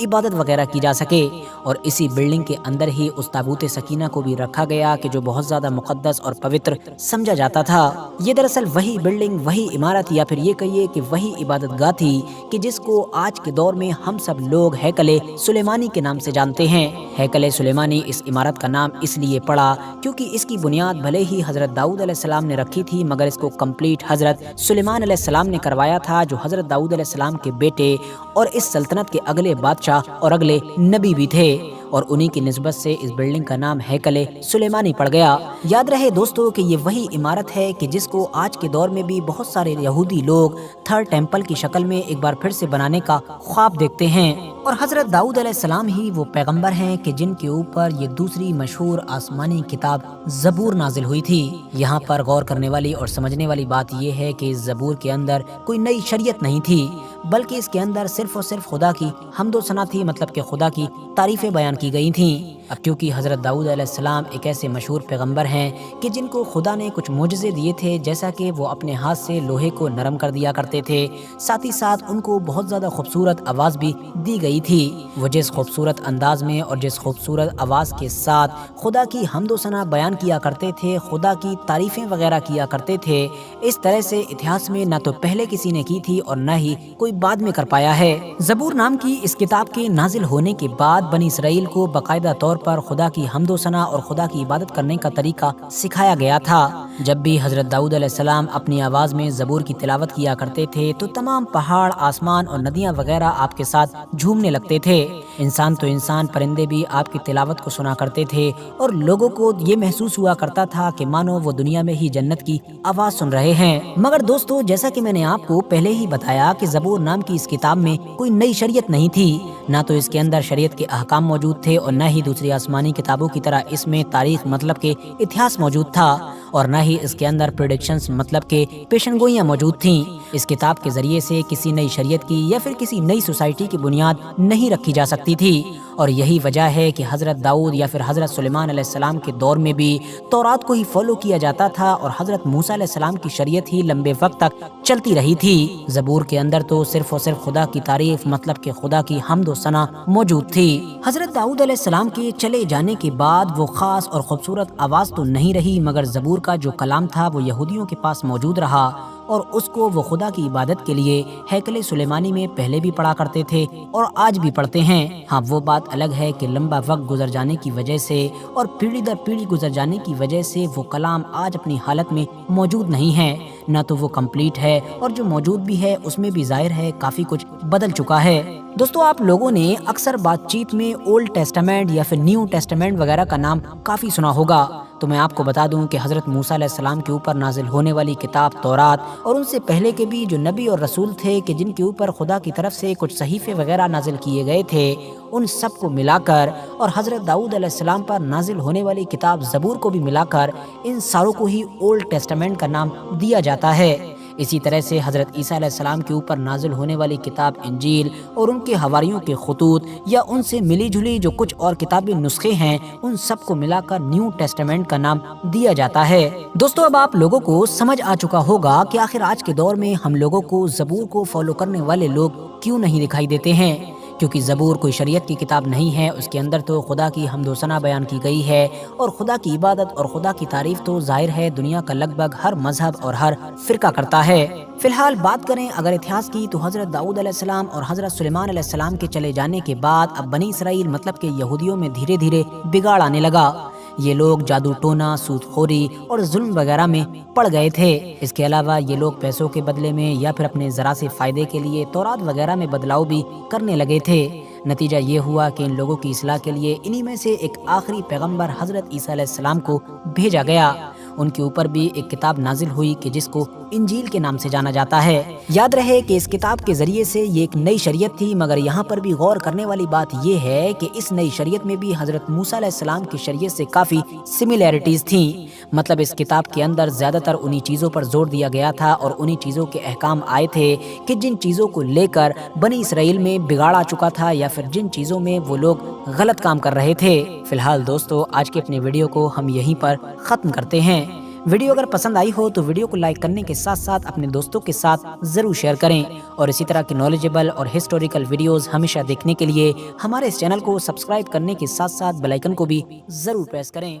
عبادت وغیرہ کی جا سکے، اور اسی بلڈنگ کے اندر ہی اس تابوت سکینہ کو بھی رکھا گیا کہ جو بہت زیادہ مقدس اور پوتر سمجھا جاتا تھا۔ یہ دراصل وہی بلڈنگ، وہی عمارت یا پھر یہ کہیے کہ وہی عبادت گاہ تھی کہ جس کو آج کے دور میں ہم سب لوگ ہیکل سلیمانی کے نام سے جانتے ہیں۔ ہیکل سلیمانی اس عمارت کا نام اس لیے پڑا کیونکہ اس کی بنیاد بھلے ہی حضرت داؤد علیہ السلام نے رکھی تھی، مگر اس کو کمپلیٹ حضرت سلیمان علیہ السلام نے کروایا تھا، جو حضرت داؤد علیہ السلام کے بیٹے اور اس سلطنت کے اگلے بادشاہ اور اگلے نبی بھی تھے، اور انہی کی نسبت سے اس بلڈنگ کا نام ہیکل سلیمانی پڑ گیا۔ یاد رہے دوستو کہ یہ وہی عمارت ہے کہ جس کو آج کے دور میں بھی بہت سارے یہودی لوگ تھرڈ ٹیمپل کی شکل میں ایک بار پھر سے بنانے کا خواب دیکھتے ہیں، اور حضرت داؤد علیہ السلام ہی وہ پیغمبر ہیں کہ جن کے اوپر یہ دوسری مشہور آسمانی کتاب زبور نازل ہوئی تھی۔ یہاں پر غور کرنے والی اور سمجھنے والی بات یہ ہے کہ اس زبور کے اندر کوئی نئی شریعت نہیں تھی، بلکہ اس کے اندر صرف اور صرف خدا کی حمد و ثنا تھی، مطلب کہ خدا کی تعریفیں بیان کی گئی تھیں۔ اب کیونکہ حضرت داؤد علیہ السلام ایک ایسے مشہور پیغمبر ہیں کہ جن کو خدا نے کچھ معجزے دیے تھے، جیسا کہ وہ اپنے ہاتھ سے لوہے کو نرم کر دیا کرتے تھے، ساتھ ہی ساتھ ان کو بہت زیادہ خوبصورت آواز بھی دی گئی تھی۔ وہ جس خوبصورت انداز میں اور جس خوبصورت آواز کے ساتھ خدا کی حمد و ثنا بیان کیا کرتے تھے، خدا کی تعریفیں وغیرہ کیا کرتے تھے، اس طرح سے اتہاس میں نہ تو پہلے کسی نے کی تھی اور نہ ہی کوئی بعد میں کر پایا ہے۔ زبور نام کی اس کتاب کے نازل ہونے کے بعد بنی اسرائیل کو باقاعدہ طور پر خدا کی حمد و ثنا اور خدا کی عبادت کرنے کا طریقہ سکھایا گیا تھا۔ جب بھی حضرت داؤد علیہ السلام اپنی آواز میں زبور کی تلاوت کیا کرتے تھے تو تمام پہاڑ، آسمان اور ندیاں وغیرہ آپ کے ساتھ جھومنے لگتے تھے۔ انسان تو انسان، پرندے بھی آپ کی تلاوت کو سنا کرتے تھے، اور لوگوں کو یہ محسوس ہوا کرتا تھا کہ مانو وہ دنیا میں ہی جنت کی آواز سن رہے ہیں۔ مگر دوستو، جیسا کہ میں نے آپ کو پہلے ہی بتایا کہ زبور نام کی اس کتاب میں کوئی نئی شریعت نہیں تھی، نہ تو اس کے اندر شریعت کے احکام موجود تھے اور نہ ہی دوسری آسمانی کتابوں کی طرح اس میں تاریخ مطلب کہ اتہاس موجود تھا، اور نہ ہی اس کے اندر پریڈکشنز مطلب کہ پیشن گوئیاں موجود تھیں۔ اس کتاب کے ذریعے سے کسی نئی شریعت کی یا پھر کسی نئی سوسائٹی کی بنیاد نہیں رکھی جا سکتی تھی، اور یہی وجہ ہے کہ حضرت داؤد یا پھر حضرت سلیمان علیہ السلام کے دور میں بھی تورات کو ہی فالو کیا جاتا تھا، اور حضرت موسیٰ علیہ السلام کی شریعت ہی لمبے وقت تک چلتی رہی تھی۔ زبور کے اندر تو صرف اور صرف خدا کی تعریف مطلب کہ خدا کی حمد و ثنا موجود تھی۔ حضرت داؤد علیہ السلام کے چلے جانے کے بعد وہ خاص اور خوبصورت آواز تو نہیں رہی، مگر زبور کا جو کلام تھا وہ یہودیوں کے پاس موجود رہا، اور اس کو وہ خدا کی عبادت کے لیے ہیکل سلیمانی میں پہلے بھی پڑھا کرتے تھے اور آج بھی پڑھتے ہیں۔ ہاں، وہ بات الگ ہے کہ لمبا وقت گزر جانے کی وجہ سے اور پیڑھی در پیڑھی گزر جانے کی وجہ سے وہ کلام آج اپنی حالت میں موجود نہیں ہے، نہ تو وہ کمپلیٹ ہے، اور جو موجود بھی ہے اس میں بھی ظاہر ہے کافی کچھ بدل چکا ہے۔ دوستو، آپ لوگوں نے اکثر بات چیت میں اولڈ ٹیسٹامنٹ یا پھر نیو ٹیسٹامنٹ وغیرہ کا نام کافی سنا ہوگا، تو میں آپ کو بتا دوں کہ حضرت موسیٰ علیہ السلام کے اوپر نازل ہونے والی کتاب تورات اور ان سے پہلے کے بھی جو نبی اور رسول تھے کہ جن کے اوپر خدا کی طرف سے کچھ صحیفے وغیرہ نازل کیے گئے تھے، ان سب کو ملا کر اور حضرت داؤد علیہ السلام پر نازل ہونے والی کتاب زبور کو بھی ملا کر ان ساروں کو ہی اولڈ ٹیسٹامنٹ کا نام دیا جاتا ہے۔ اسی طرح سے حضرت عیسیٰ علیہ السلام کے اوپر نازل ہونے والی کتاب انجیل اور ان کے حواریوں کے خطوط یا ان سے ملی جھلی جو کچھ اور کتابی نسخے ہیں، ان سب کو ملا کر نیو ٹیسٹامنٹ کا نام دیا جاتا ہے۔ دوستو، اب آپ لوگوں کو سمجھ آ چکا ہوگا کہ آخر آج کے دور میں ہم لوگوں کو زبور کو فالو کرنے والے لوگ کیوں نہیں دکھائی دیتے ہیں، کیونکہ زبور کوئی شریعت کی کتاب نہیں ہے۔ اس کے اندر تو خدا کی حمد و ثنا بیان کی گئی ہے، اور خدا کی عبادت اور خدا کی تعریف تو ظاہر ہے دنیا کا لگ بھگ ہر مذہب اور ہر فرقہ کرتا ہے۔ فی الحال بات کریں اگر اتہاس کی، تو حضرت داؤد علیہ السلام اور حضرت سلیمان علیہ السلام کے چلے جانے کے بعد اب بنی اسرائیل مطلب کہ یہودیوں میں دھیرے دھیرے بگاڑ آنے لگا۔ یہ لوگ جادو ٹونا، سود خوری اور ظلم وغیرہ میں پڑ گئے تھے۔ اس کے علاوہ یہ لوگ پیسوں کے بدلے میں یا پھر اپنے ذرا سے فائدے کے لیے تورات وغیرہ میں بدلاؤ بھی کرنے لگے تھے۔ نتیجہ یہ ہوا کہ ان لوگوں کی اصلاح کے لیے انہی میں سے ایک آخری پیغمبر حضرت عیسیٰ علیہ السلام کو بھیجا گیا۔ ان کے اوپر بھی ایک کتاب نازل ہوئی کہ جس کو انجیل کے نام سے جانا جاتا ہے۔ یاد رہے کہ اس کتاب کے ذریعے سے یہ ایک نئی شریعت تھی، مگر یہاں پر بھی غور کرنے والی بات یہ ہے کہ اس نئی شریعت میں بھی حضرت موسیٰ علیہ السلام کی شریعت سے کافی سملیرٹیز تھیں۔ مطلب اس کتاب کے اندر زیادہ تر انہی چیزوں پر زور دیا گیا تھا اور انہی چیزوں کے احکام آئے تھے کہ جن چیزوں کو لے کر بنی اسرائیل میں بگاڑ آ چکا تھا یا پھر جن چیزوں میں وہ لوگ غلط کام کر رہے تھے۔ فی الحال دوستو، آج کے اپنے ویڈیو کو ہم یہیں پر ختم کرتے ہیں۔ ویڈیو اگر پسند آئی ہو تو ویڈیو کو لائک کرنے کے ساتھ ساتھ اپنے دوستوں کے ساتھ ضرور شیئر کریں، اور اسی طرح کی نالجیبل اور ہسٹوریکل ویڈیوز ہمیشہ دیکھنے کے لیے ہمارے اس چینل کو سبسکرائب کرنے کے ساتھ ساتھ بیل آئیکن کو بھی ضرور پریس کریں۔